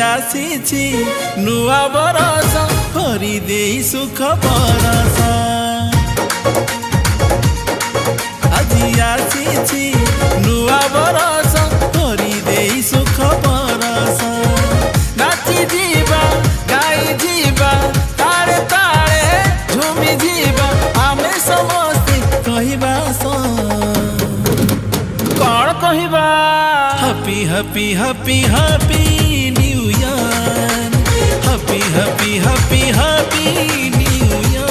आसीछि नुआ बरस भरी देई सुख बरस आजी आसीछि नुआ बरस भरी देई सुख बरस नाची जीवा गाई जीवा तारे तारे झूमी जीवा आमे समस्ते कहिबा कौन कहिबा happy happy happy happy new year happy happy happy happy new year